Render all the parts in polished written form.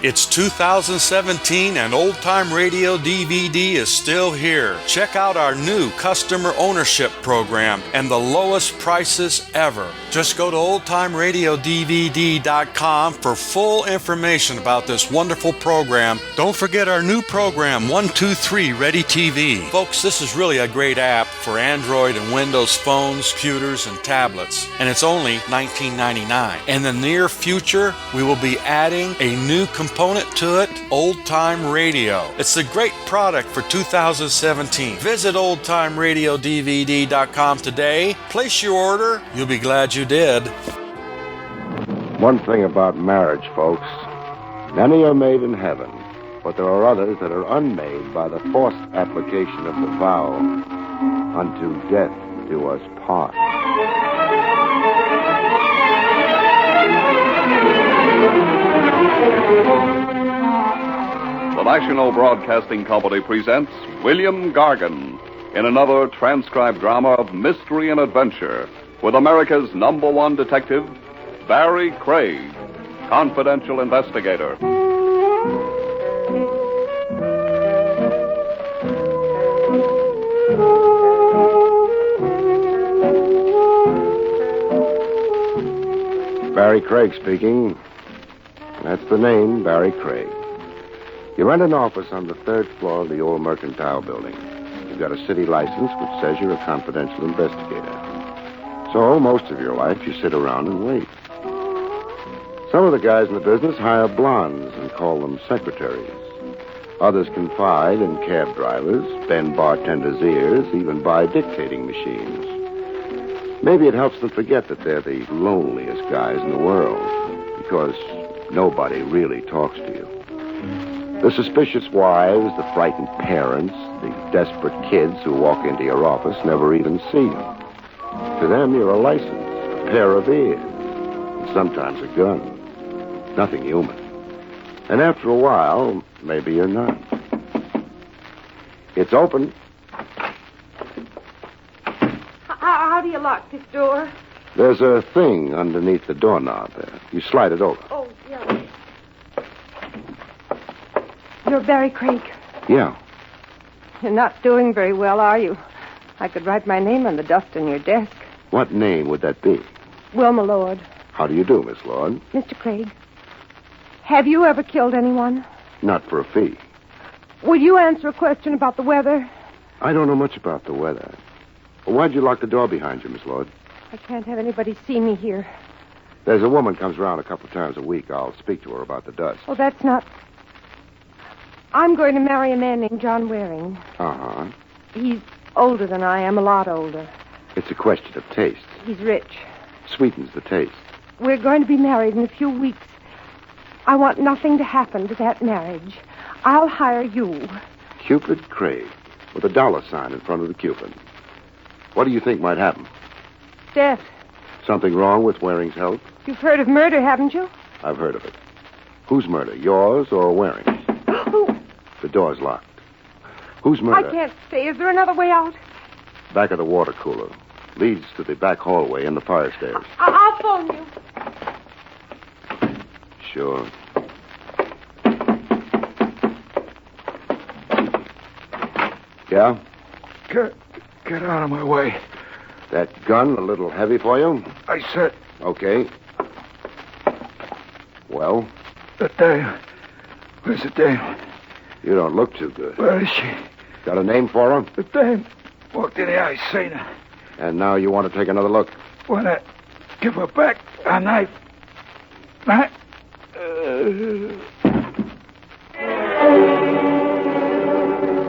It's 2017 and Old Time Radio DVD is still here. Check out our new customer ownership program and the lowest prices ever. Just go to oldtimeradiodvd.com for full information about this wonderful program. Don't forget our new program, 123 Ready TV. Folks, this is really a great app for Android and Windows phones, computers, and tablets, and it's only $19.99. In the near future, we will be adding a new component to it, Old Time Radio. It's a great product for 2017. Visit oldtimeradiodvd.com today. Place your order. You'll be glad you did. One thing about marriage, folks. Many are made in heaven, but there are others that are unmade by the forced application of the vow, unto death do us part. The National Broadcasting Company presents William Gargan in another transcribed drama of mystery and adventure with America's #1 detective, Barry Craig, confidential investigator. Barry Craig speaking. That's the name, Barry Craig. You rent an office on the 3rd floor of the old Mercantile Building. You've got a city license which says you're a confidential investigator. So most of your life you sit around and wait. Some of the guys in the business hire blondes and call them secretaries. Others confide in cab drivers, bend bartenders' ears, even buy dictating machines. Maybe it helps them forget that they're the loneliest guys in the world, because nobody really talks to you. The suspicious wives, the frightened parents, the desperate kids who walk into your office never even see you. To them, you're a license, a pair of ears, and sometimes a gun. Nothing human. And after a while, maybe you're not. It's open. How do you lock this door? There's a thing underneath the doorknob there. You slide it over. Oh, yeah. You're Barry Craig. Yeah. You're not doing very well, are you? I could write my name on the dust in your desk. What name would that be? Wilma Lord. How do you do, Miss Lord? Mr. Craig, have you ever killed anyone? Not for a fee. Would you answer a question about the weather? I don't know much about the weather. Why'd you lock the door behind you, Miss Lord? I can't have anybody see me here. There's a woman comes around a couple of times a week. I'll speak to her about the dust. Oh, that's not... I'm going to marry a man named John Waring. Uh-huh. He's older than I am, a lot older. It's a question of taste. He's rich. Sweetens the taste. We're going to be married in a few weeks. I want nothing to happen to that marriage. I'll hire you. Cupid Craig, with a $sign in front of the Cupid. What do you think might happen? Death. Something wrong with Waring's health? You've heard of murder, haven't you? I've heard of it. Whose murder, yours or Waring's? Who? The door's locked. Whose murder? I can't stay. Is there another way out? Back of the water cooler. Leads to the back hallway and the fire stairs. I'll phone you. Sure. Yeah? Get out of my way. That gun a little heavy for you? I said... Okay. Well? The dame. Where's the dame? You don't look too good. Where is she? Got a name for her? The dame walked in here. I seen her. And now you want to take another look? When I give her back a knife. Knife?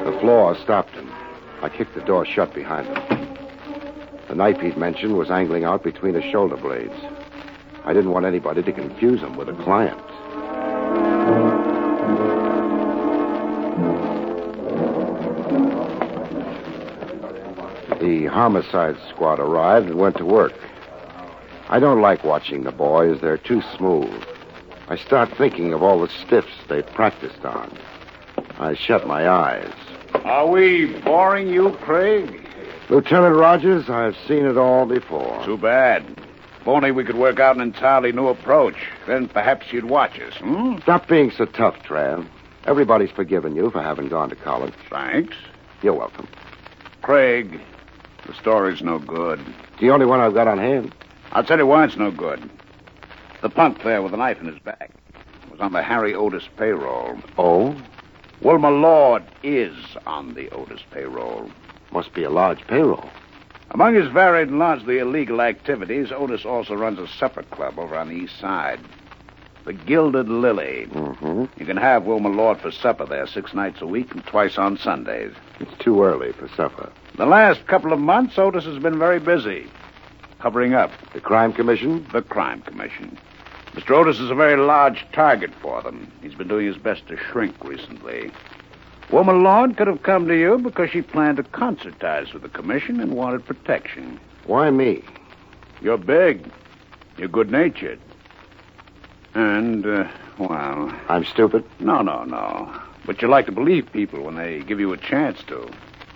The floor stopped him. I kicked the door shut behind him. The knife he'd mentioned was angling out between his shoulder blades. I didn't want anybody to confuse him with a client. The homicide squad arrived and went to work. I don't like watching the boys. They're too smooth. I start thinking of all the stiffs they practiced on. I shut my eyes. Are we boring you, Craig? Lieutenant Rogers, I've seen it all before. Too bad. If only we could work out an entirely new approach. Then perhaps you'd watch us, hmm? Stop being so tough, Trav. Everybody's forgiven you for having gone to college. Thanks. You're welcome. Craig, the story's no good. It's the only one I've got on hand. I'll tell you why it's no good. The punk there with the knife in his back was on the Harry Otis payroll. Oh? Wilma Lord is on the Otis payroll. Must be a large payroll. Among his varied and largely illegal activities, Otis also runs a supper club over on the east side. The Gilded Lily. Mm-hmm. You can have Wilma Lord for supper there 6 nights a week and twice on Sundays. It's too early for supper. The last couple of months, Otis has been very busy. Covering up. The Crime Commission? The Crime Commission. Mr. Otis is a very large target for them. He's been doing his best to shrink recently. Wilma Lord could have come to you because she planned to concertize with the commission and wanted protection. Why me? You're big. You're good-natured. And, well... I'm stupid? No. But you like to believe people when they give you a chance to.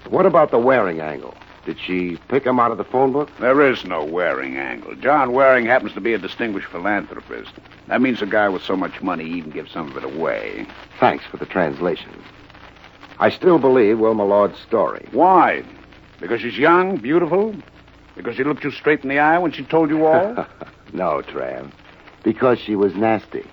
What about the Waring angle? Did she pick him out of the phone book? There is no Waring angle. John Waring happens to be a distinguished philanthropist. That means a guy with so much money he can give some of it away. Thanks for the translation. I still believe Wilma Lord's story. Why? Because she's young, beautiful? Because she looked you straight in the eye when she told you all? No, Trav. Because she was nasty.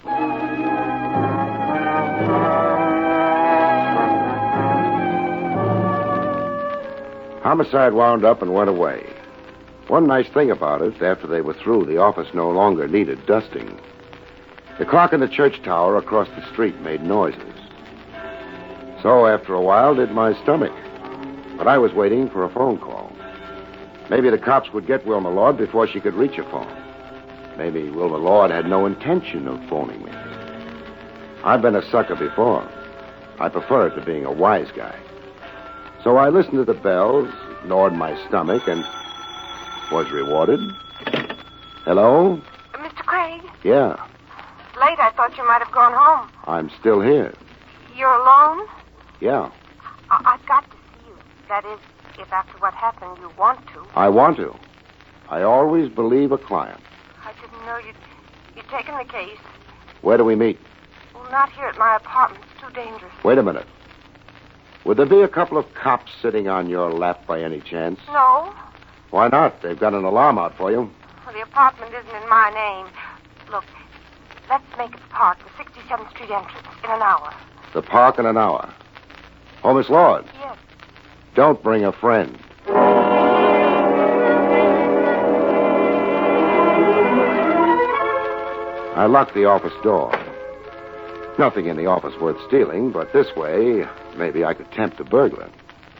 Homicide wound up and went away. One nice thing about it, after they were through, the office no longer needed dusting. The clock in the church tower across the street made noises. So, after a while, did my stomach. But I was waiting for a phone call. Maybe the cops would get Wilma Lord before she could reach a phone. Maybe Wilma Lord had no intention of phoning me. I've been a sucker before. I prefer it to being a wise guy. So I listened to the bells, ignored my stomach, and was rewarded. Hello? Mr. Craig? Yeah, Late, I thought you might have gone home. I'm still here. You're alone? Yeah, I've got to see you. That is, if after what happened you want to. I want to. I always believe a client. I didn't know you'd taken the case. Where do we meet? Well, not here at my apartment. It's too dangerous. Wait a minute. Would there be a couple of cops sitting on your lap by any chance? No. Why not? They've got an alarm out for you. Well, the apartment isn't in my name. Look, let's make it the park, the 67th Street entrance, in an hour. The park in an hour. Oh, Miss Lord. Yes. Don't bring a friend. I locked the office door. Nothing in the office worth stealing, but this way, maybe I could tempt a burglar.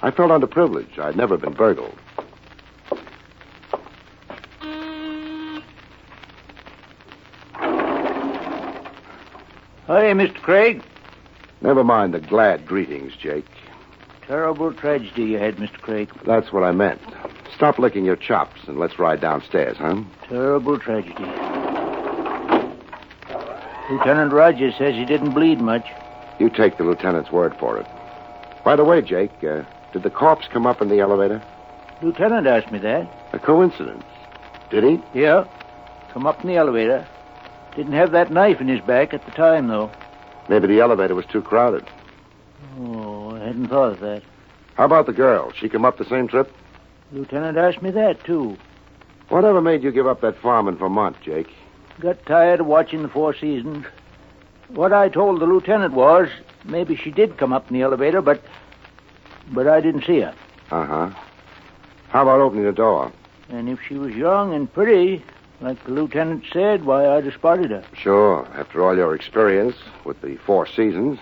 I felt underprivileged. I'd never been burgled. Hi, Mr. Craig. Never mind the glad greetings, Jake. Terrible tragedy you had, Mr. Craig. That's what I meant. Stop licking your chops and let's ride downstairs, huh? Terrible tragedy. Lieutenant Rogers says he didn't bleed much. You take the lieutenant's word for it. By the way, Jake, did the corpse come up in the elevator? Lieutenant asked me that. A coincidence. Did he? Yeah. Come up in the elevator. Didn't have that knife in his back at the time, though. Maybe the elevator was too crowded. Oh, I hadn't thought of that. How about the girl? She come up the same trip? Lieutenant asked me that, too. Whatever made you give up that farm in Vermont, Jake? Got tired of watching the Four Seasons. What I told the lieutenant was maybe she did come up in the elevator, but I didn't see her. Uh-huh. How about opening the door? And if she was young and pretty, like the lieutenant said, why, I'd have spotted her. Sure, after all your experience with the Four Seasons.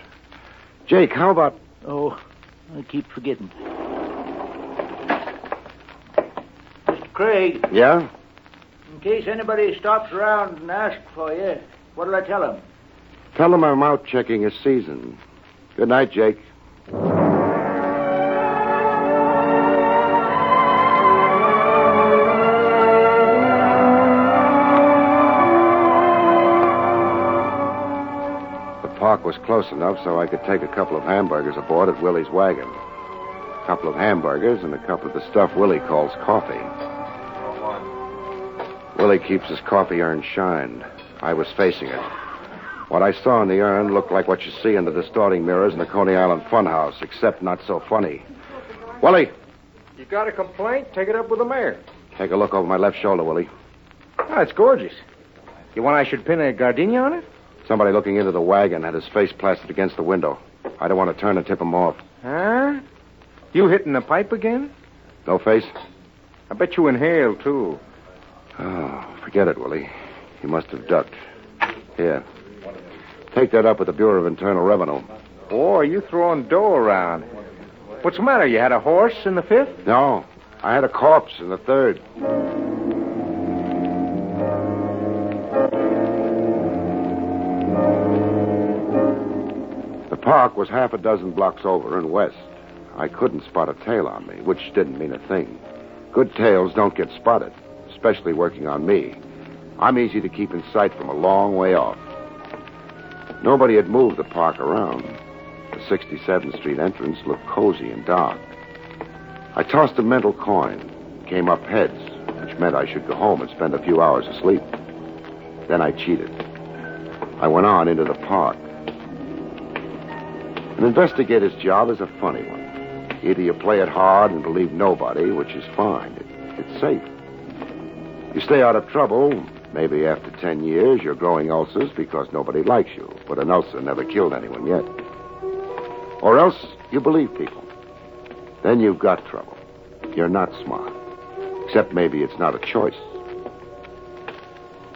Jake, how about... Oh, I keep forgetting. Mr. Craig, Yeah? in case anybody stops around and asks for you, what'll I tell them? Tell them I'm out checking a season. Good night, Jake. The park was close enough so I could take a couple of hamburgers aboard at Willie's wagon. A couple of hamburgers and a cup of the stuff Willie calls coffee. Willie keeps his coffee urn shined. I was facing it. What I saw in the urn looked like what you see in the distorting mirrors in the Coney Island Funhouse, except not so funny. Willie! You got a complaint? Take it up with the mayor. Take a look over my left shoulder, Willie. Oh, it's gorgeous. You want I should pin a gardenia on it? Somebody looking into the wagon had his face plastered against the window. I don't want to turn and tip him off. Huh? You hitting the pipe again? No face? I bet you inhaled, too. Oh, forget it, Willie. You must have ducked. Here. Take that up with the Bureau of Internal Revenue. Boy, you throwing dough around. What's the matter? You had a horse in the 5th? No. I had a corpse in the 3rd. The park was half a dozen blocks over and west. I couldn't spot a tail on me, which didn't mean a thing. Good tails don't get spotted, especially working on me. I'm easy to keep in sight from a long way off. Nobody had moved the park around. The 67th Street entrance looked cozy and dark. I tossed a mental coin, came up heads, which meant I should go home and spend a few hours asleep. Then I cheated. I went on into the park. An investigator's job is a funny one. Either you play it hard and believe nobody, which is fine. It's safe. You stay out of trouble. Maybe after 10 years, you're growing ulcers because nobody likes you, but an ulcer never killed anyone yet. Or else you believe people. Then you've got trouble. You're not smart. Except maybe it's not a choice.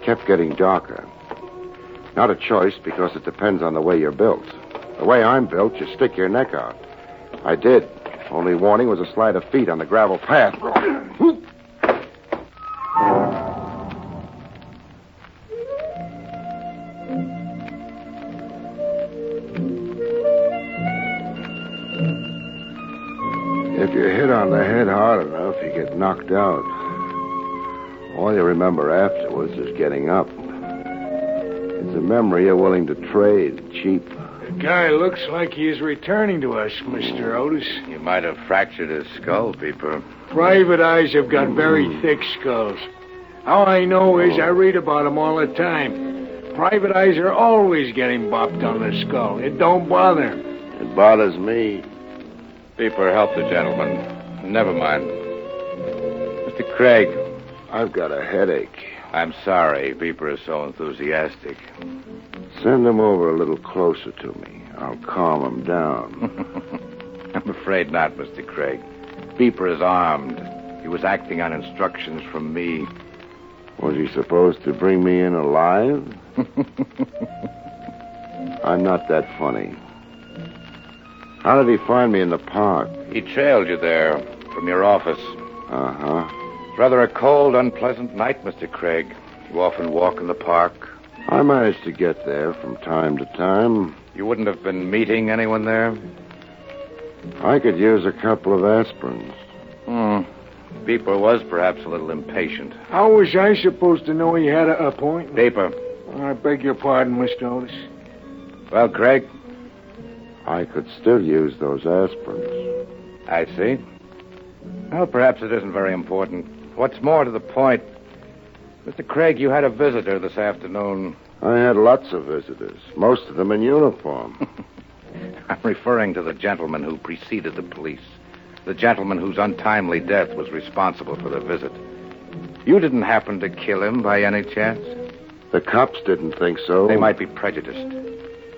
Kept getting darker. Not a choice because it depends on the way you're built. The way I'm built, you stick your neck out. I did. Only warning was a slide of feet on the gravel path. If you hit on the head hard enough, you get knocked out. All you remember afterwards is getting up. It's a memory you're willing to trade cheap. The guy looks like he's returning to us, Mr. Otis. You might have fractured his skull, Beeper. Private eyes have got very thick skulls. All I know is I read about them all the time. Private eyes are always getting bopped on the skull. It don't bother him. It bothers me. Beeper, help the gentleman. Never mind. Mr. Craig. I've got a headache. I'm sorry Beeper is so enthusiastic. Send him over a little closer to me. I'll calm him down. I'm afraid not, Mr. Craig. Beeper is armed. He was acting on instructions from me. Was he supposed to bring me in alive? I'm not that funny. How did he find me in the park? He trailed you there from your office. Uh-huh. It's rather a cold, unpleasant night, Mr. Craig. You often walk in the park. I managed to get there from time to time. You wouldn't have been meeting anyone there? I could use a couple of aspirins. Beeper was perhaps a little impatient. How was I supposed to know he had an appointment? Beeper. I beg your pardon, Mr. Otis. Well, Craig? I could still use those aspirins. I see. Well, perhaps it isn't very important. What's more to the point, Mr. Craig, you had a visitor this afternoon. I had lots of visitors, most of them in uniform. I'm referring to the gentleman who preceded the police. The gentleman whose untimely death was responsible for the visit. You didn't happen to kill him by any chance? The cops didn't think so. They might be prejudiced.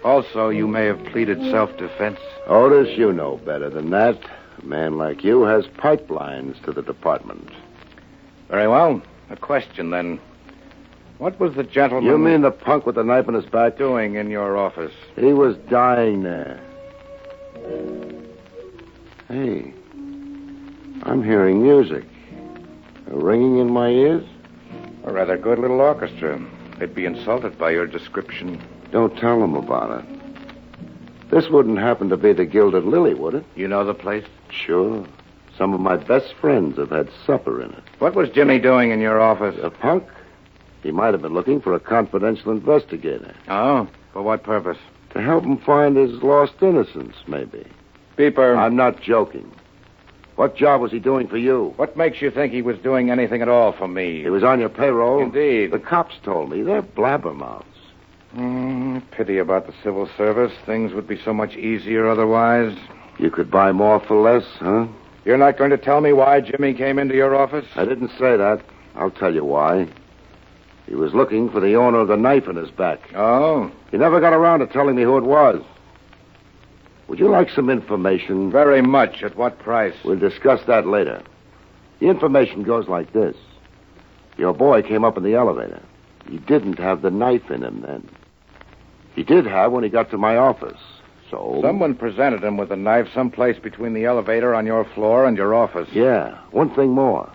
Also, you may have pleaded self-defense. Otis, you know better than that. A man like you has pipelines to the department. Very well. A question, then. What was the gentleman... You mean the punk with the knife in his back? ...doing in your office? He was dying there. Hey, I'm hearing music. Ringing in my ears? A rather good little orchestra. They'd be insulted by your description. Don't tell them about it. This wouldn't happen to be the Gilded Lily, would it? You know the place? Sure. Some of my best friends have had supper in it. What was Jimmy doing in your office? A punk? He might have been looking for a confidential investigator. Oh? For what purpose? To help him find his lost innocence, maybe. Beeper. I'm not joking. What job was he doing for you? What makes you think he was doing anything at all for me? He was on your payroll? Indeed. The cops told me. They're blabbermouths. Pity about the civil service. Things would be so much easier otherwise. You could buy more for less, huh? You're not going to tell me why Jimmy came into your office? I didn't say that. I'll tell you why. He was looking for the owner of the knife in his back. Oh? He never got around to telling me who it was. Would you like some information? Very much. At what price? We'll discuss that later. The information goes like this. Your boy came up in the elevator. He didn't have the knife in him then. He did have when he got to my office. So... Someone presented him with a knife someplace between the elevator on your floor and your office. Yeah. One thing more.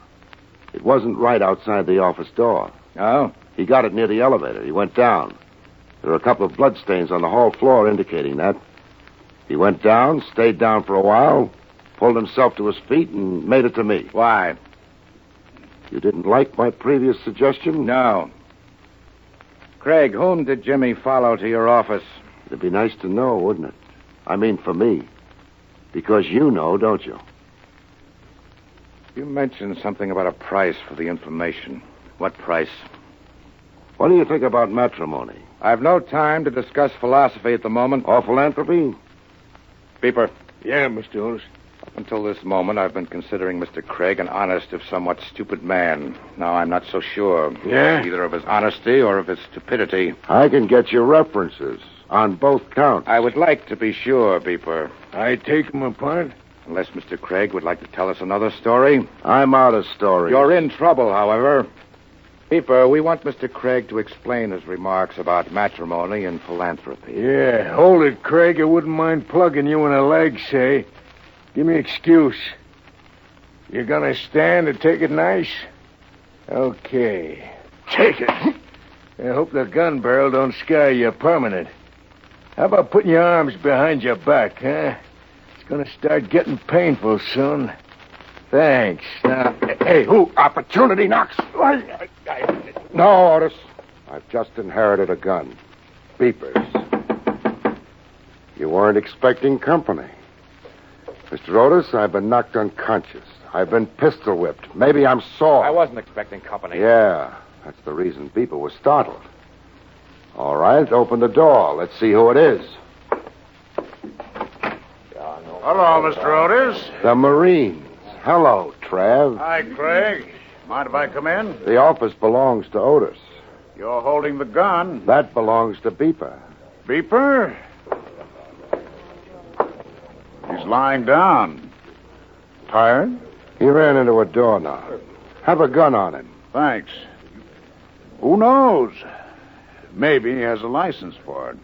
It wasn't right outside the office door. Oh? He got it near the elevator. He went down. There were a couple of bloodstains on the hall floor indicating that. He went down, stayed down for a while, pulled himself to his feet, and made it to me. Why? You didn't like my previous suggestion? No. Craig, whom did Jimmy follow to your office? It'd be nice to know, wouldn't it? I mean, for me. Because you know, don't you? You mentioned something about a price for the information. What price? What do you think about matrimony? I've no time to discuss philosophy at the moment. Or philanthropy? Beeper. Yeah, Mr. Otis. Up until this moment, I've been considering Mr. Craig an honest, if somewhat stupid man. Now I'm not so sure. Yeah? Either of his honesty or of his stupidity. I can get you references on both counts. I would like to be sure, Beeper. I take him apart? Unless Mr. Craig would like to tell us another story. I'm out of stories. You're in trouble, however. Beeper, we want Mr. Craig to explain his remarks about matrimony and philanthropy. Yeah, hold it, Craig. I wouldn't mind plugging you in a leg, say. Give me an excuse. You gonna stand and take it nice? Okay. Take it. I hope the gun barrel don't scar you permanent. How about putting your arms behind your back, huh? It's gonna start getting painful soon. Thanks. Now, hey, who? Opportunity knocks. No, Otis. I've just inherited a gun. Beepers. You weren't expecting company. Mr. Otis, I've been knocked unconscious. I've been pistol whipped. Maybe I'm sore. I wasn't expecting company. Yeah, that's the reason people were startled. All right, open the door. Let's see who it is. Hello, Mr. Otis. The Marines. Hello, Trav. Hi, Craig. Mind if I come in? The office belongs to Otis. You're holding the gun. That belongs to Beeper. Beeper? He's lying down. Tired? He ran into a doorknob. Have a gun on him. Thanks. Who knows? Maybe he has a license for it.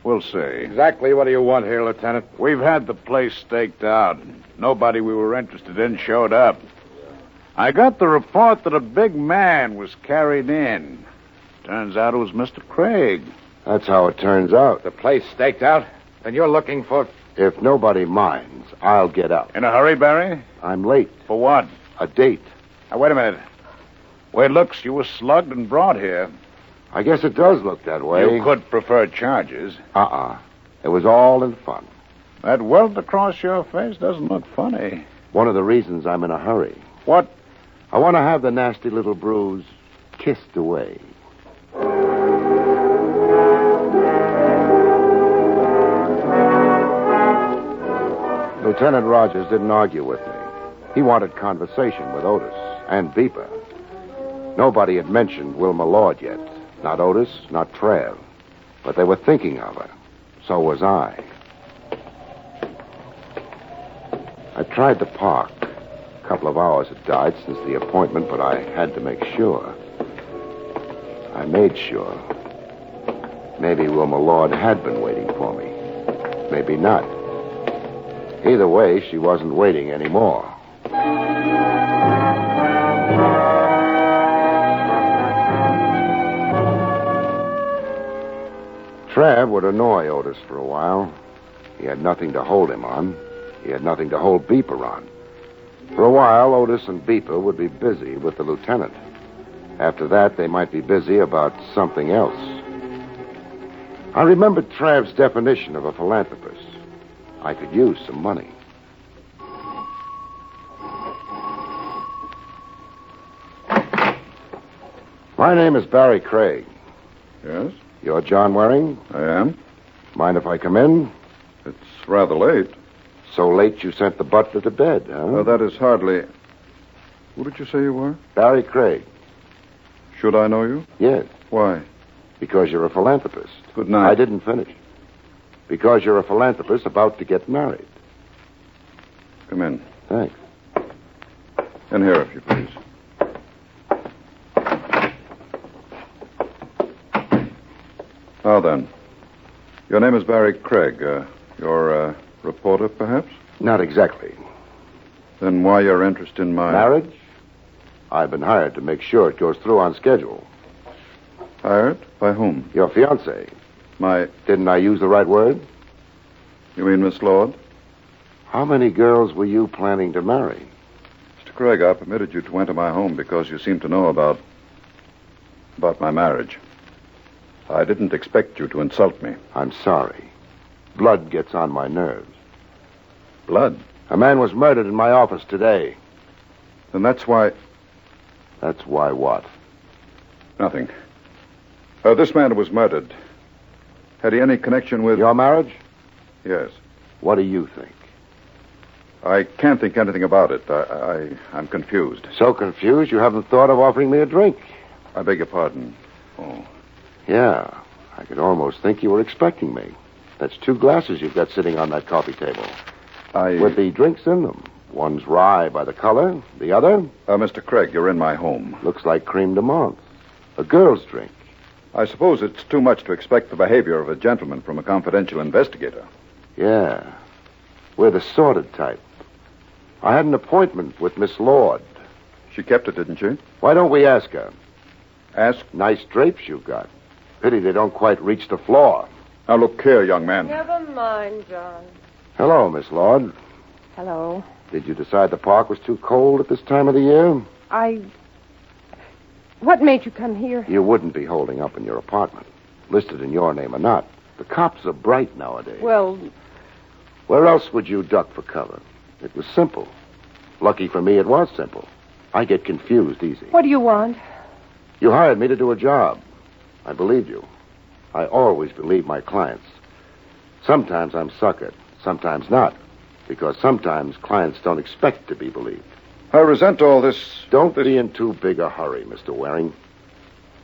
We'll see. Exactly what do you want here, Lieutenant? We've had the place staked out. Nobody we were interested in showed up. I got the report that a big man was carried in. Turns out it was Mr. Craig. That's how it turns out. The place staked out? Then you're looking for... If nobody minds, I'll get out. In a hurry, Barry? I'm late. For what? A date. Now, wait a minute. Way it looks, you were slugged and brought here. I guess it does look that way. You could prefer charges. It was all in fun. That welt across your face doesn't look funny. One of the reasons I'm in a hurry. What? I want to have the nasty little bruise kissed away. Lieutenant Rogers didn't argue with me. He wanted conversation with Otis and Beeper. Nobody had mentioned Wilma Lord yet. Not Otis, not Trav. But they were thinking of her. So was I. I tried the park. A couple of hours had died since the appointment, but I had to make sure. I made sure. Maybe Wilma Lord had been waiting for me. Maybe not. Either way, she wasn't waiting anymore. Trav would annoy Otis for a while. He had nothing to hold him on. He had nothing to hold Beeper on. For a while, Otis and Beeper would be busy with the lieutenant. After that, they might be busy about something else. I remembered Trav's definition of a philanthropist. I could use some money. My name is Barry Craig. Yes, You're John Waring? I am. Mind if I come in? It's rather late. So late you sent the butler to bed, huh? That is hardly... Who did you say you were? Barry Craig. Should I know you? Yes, Why? because you're a philanthropist. Good night. I didn't finish. Because you're a philanthropist about to get married. Come in. Thanks. In here, if you please. Now then. Your name is Barry Craig. You're a reporter, perhaps? Not exactly. Then why your interest in my... Marriage? I've been hired to make sure it goes through on schedule. Hired? By whom? Your fiancée. My... Didn't I use the right word? You mean Miss Lord? How many girls were you planning to marry? Mr. Craig, I permitted you to enter my home because you seem to know about my marriage. I didn't expect you to insult me. I'm sorry. Blood gets on my nerves. Blood? A man was murdered in my office today. Then that's why... That's why what? Nothing. This man was murdered. Had he any connection with... Your marriage? Yes. What do you think? I can't think anything about it. I'm confused. So confused you haven't thought of offering me a drink. I beg your pardon. Oh. Yeah, I could almost think you were expecting me. That's 2 glasses you've got sitting on that coffee table. With the drinks in them. One's rye by the color, the other... Mr. Craig, you're in my home. Looks like creme de menthe. A girl's drink. I suppose it's too much to expect the behavior of a gentleman from a confidential investigator. Yeah. We're the sordid type. I had an appointment with Miss Lord. She kept it, didn't she? Why don't we ask her? Ask? Nice drapes you've got. Pity they don't quite reach the floor. Now, look here, young man. Never mind, John. Hello, Miss Lord. Hello. Did you decide the park was too cold at this time of the year? What made you come here? You wouldn't be holding up in your apartment, listed in your name or not. The cops are bright nowadays. Well, where else would you duck for cover? It was simple. Lucky for me, it was simple. I get confused easy. what do you want? You hired me to do a job. I believed you. I always believe my clients. Sometimes I'm suckered, sometimes not. Because sometimes clients don't expect to be believed. I resent all this... Don't be in too big a hurry, Mr. Waring.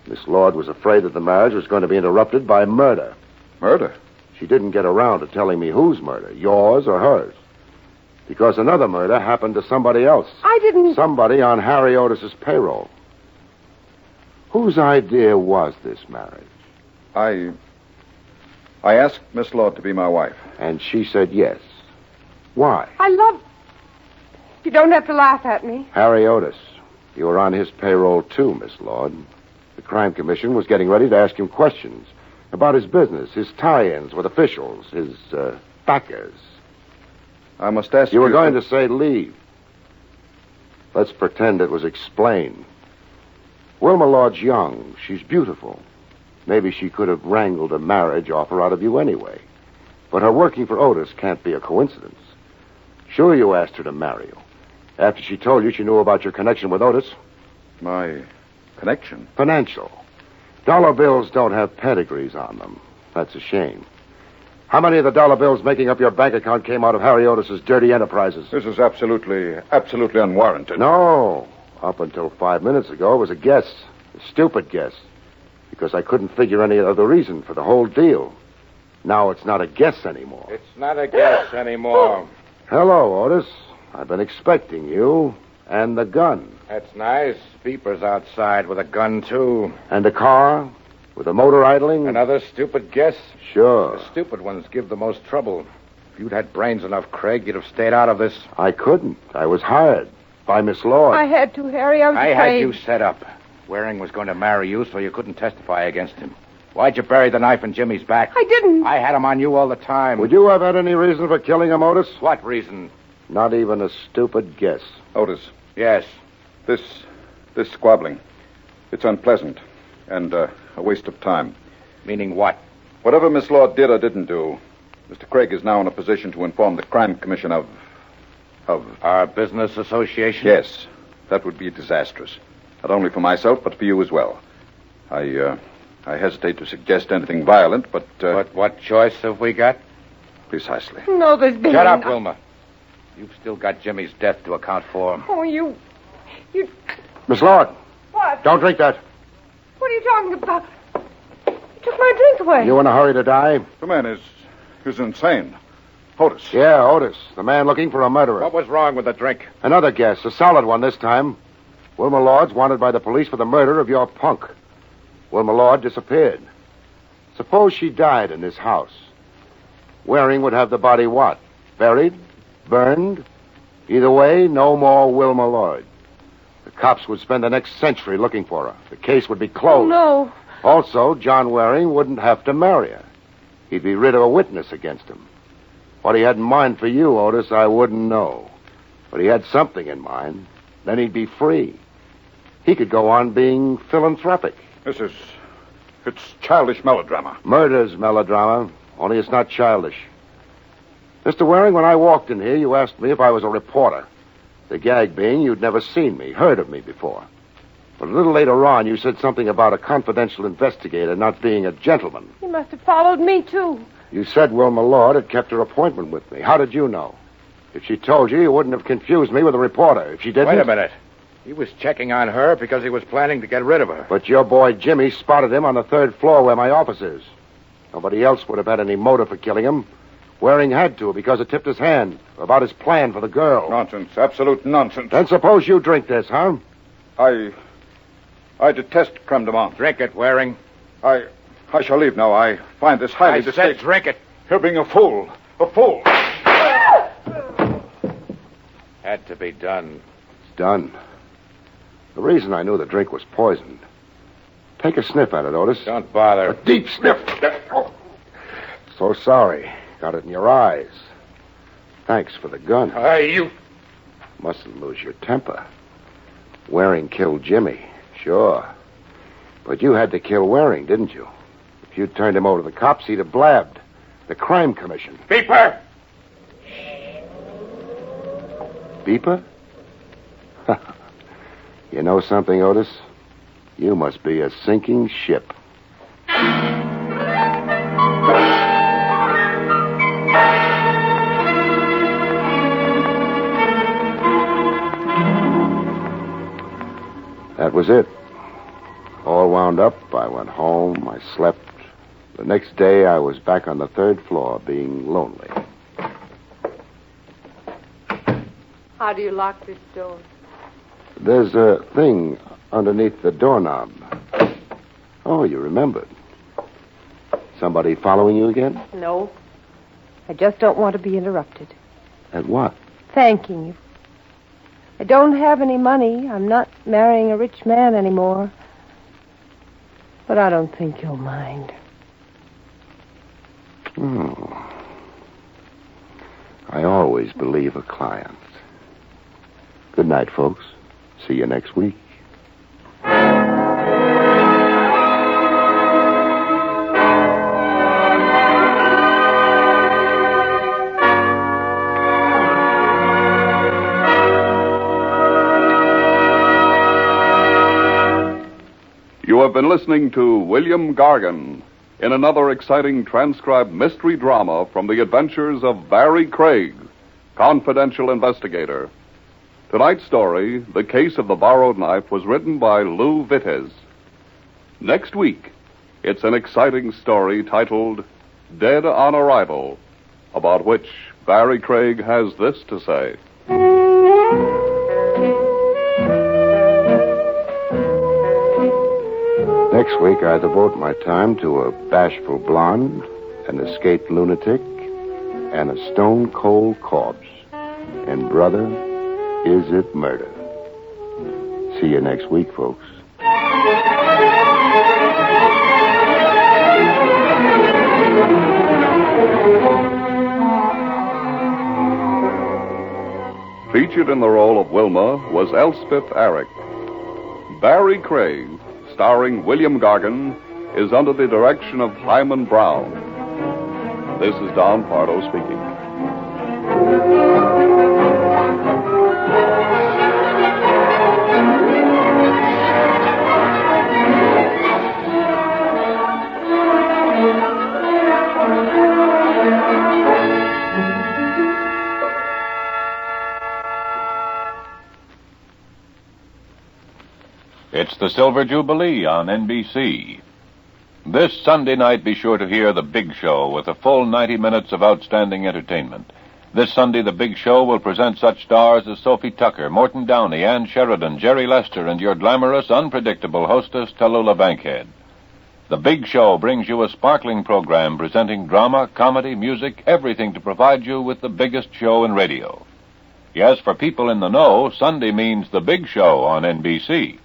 Miss Lord was afraid that the marriage was going to be interrupted by murder. Murder? She didn't get around to telling me whose murder, yours or hers. Because another murder happened to somebody else. I didn't... Somebody on Harry Otis's payroll. Whose idea was this marriage? I asked Miss Lord to be my wife. And she said yes. Why? You don't have to laugh at me. Harry Otis. You were on his payroll, too, Miss Lord. The Crime Commission was getting ready to ask him questions about his business, his tie-ins with officials, his backers. I must ask you... You were going to say leave. Let's pretend it was explained. Wilma Lord's young. She's beautiful. Maybe she could have wrangled a marriage offer out of you anyway. But her working for Otis can't be a coincidence. Sure you asked her to marry you. After she told you she knew about your connection with Otis. My connection? Financial. Dollar bills don't have pedigrees on them. That's a shame. How many of the dollar bills making up your bank account came out of Harry Otis's dirty enterprises? This is absolutely unwarranted. No. Up until 5 minutes ago, it was a guess. A stupid guess. Because I couldn't figure any other reason for the whole deal. Now it's not a guess anymore. It's not a guess anymore. Hello, Otis. I've been expecting you. And the gun. That's nice. Beeper's outside with a gun, too. And the car? With the motor idling? Another stupid guess? Sure. The stupid ones give the most trouble. If you'd had brains enough, Craig, you'd have stayed out of this. I couldn't. I was hired. By Miss Lord. I had to, Harry. I was I afraid. had you set up. Waring was going to marry you, so you couldn't testify against him. Why'd you bury the knife in Jimmy's back? I didn't. I had him on you all the time. Would you have had any reason for killing him, Otis? What reason? Not even a stupid guess. Otis. Yes. This squabbling. It's unpleasant. And a waste of time. Meaning what? Whatever Miss Lord did or didn't do, Mr. Craig is now in a position to inform the Crime Commission of... Our business association? Yes. That would be disastrous. Not only for myself, but for you as well. I hesitate to suggest anything violent, but... But what choice have we got? Precisely. No, there's been... Shut up, Wilma. You've still got Jimmy's death to account for. Oh, you... Miss Lord, What? don't drink that. What are you talking about? You took my drink away. You in a hurry to die? The man is insane. Otis. Yeah, Otis, the man looking for a murderer. What was wrong with the drink? Another guess, a solid one this time. Wilma Lord's wanted by the police for the murder of your punk. Wilma Lord disappeared. Suppose she died in this house. Waring would have the body what? Buried? Burned? Either way, no more Wilma Lord. The cops would spend the next century looking for her. The case would be closed. Oh, no. Also, John Waring wouldn't have to marry her. He'd be rid of a witness against him. What he had in mind for you, Otis, I wouldn't know. But he had something in mind. Then he'd be free. He could go on being philanthropic. It's childish melodrama. Murder's melodrama, only it's not childish. Mr. Waring, when I walked in here, you asked me if I was a reporter. The gag being you'd never seen me, heard of me before. But a little later on, you said something about a confidential investigator not being a gentleman. He must have followed me, too. You said Wilma Lord had kept her appointment with me. How did you know? If she told you, you wouldn't have confused me with a reporter. If she didn't... Wait a minute. He was checking on her because he was planning to get rid of her. But your boy Jimmy spotted him on the third floor where my office is. Nobody else would have had any motive for killing him. Waring had to because it tipped his hand about his plan for the girl. Nonsense. Absolute nonsense. Then suppose you drink this, huh? I detest creme de menthe. Drink it, Waring. I shall leave now. I find this highly I said drink it. You're being a fool. A fool. Had to be done. It's done. The reason I knew the drink was poisoned. Take a sniff at it, Otis. Don't bother. A deep sniff. So sorry. Got it in your eyes. Thanks for the gun. You... Mustn't lose your temper. Waring killed Jimmy. Sure. But you had to kill Waring, didn't you? If you'd turned him over to the cops, he'd have blabbed. The Crime Commission. Beeper! Beeper? You know something, Otis? You must be a sinking ship. That was it. All wound up, I went home, I slept. The next day, I was back on the third floor, being lonely. How do you lock this door? There's a thing underneath the doorknob. Oh, you remembered. Somebody following you again? No. I just don't want to be interrupted. At what? Thanking you. I don't have any money. I'm not marrying a rich man anymore. But I don't think you'll mind. Oh. I always believe a client. Good night, folks. See you next week. You have been listening to William Gargan in another exciting transcribed mystery drama from the adventures of Barry Craig, confidential investigator. Tonight's story, The Case of the Borrowed Knife, was written by Lou Vitez. Next week, it's an exciting story titled Dead on Arrival, about which Barry Craig has this to say. Next week, I devote my time to a bashful blonde, an escaped lunatic, and a stone-cold corpse. And, brother, is it murder? See you next week, folks. Featured in the role of Wilma was Elspeth Eric. Barry Craig, starring William Gargan, is under the direction of Hyman Brown. This is Don Pardo speaking. It's the Silver Jubilee on NBC. This Sunday night, be sure to hear The Big Show with a full 90 minutes of outstanding entertainment. This Sunday, The Big Show will present such stars as Sophie Tucker, Morton Downey, Ann Sheridan, Jerry Lester, and your glamorous, unpredictable hostess, Tallulah Bankhead. The Big Show brings you a sparkling program presenting drama, comedy, music, everything to provide you with the biggest show in radio. Yes, for people in the know, Sunday means The Big Show on NBC.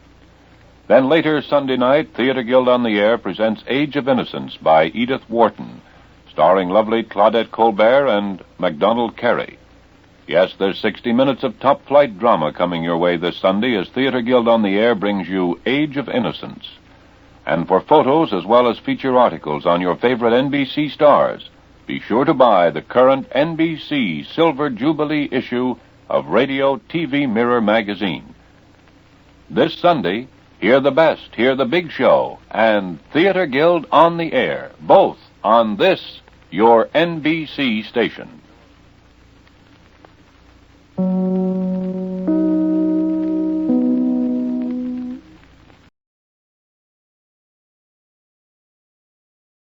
Then later Sunday night, Theater Guild on the Air presents Age of Innocence by Edith Wharton, starring lovely Claudette Colbert and MacDonald Carey. Yes, there's 60 minutes of top-flight drama coming your way this Sunday as Theater Guild on the Air brings you Age of Innocence. And for photos as well as feature articles on your favorite NBC stars, be sure to buy the current NBC Silver Jubilee issue of Radio TV Mirror magazine. This Sunday, hear the best, hear The Big Show, and Theater Guild on the Air, both on this, your NBC station.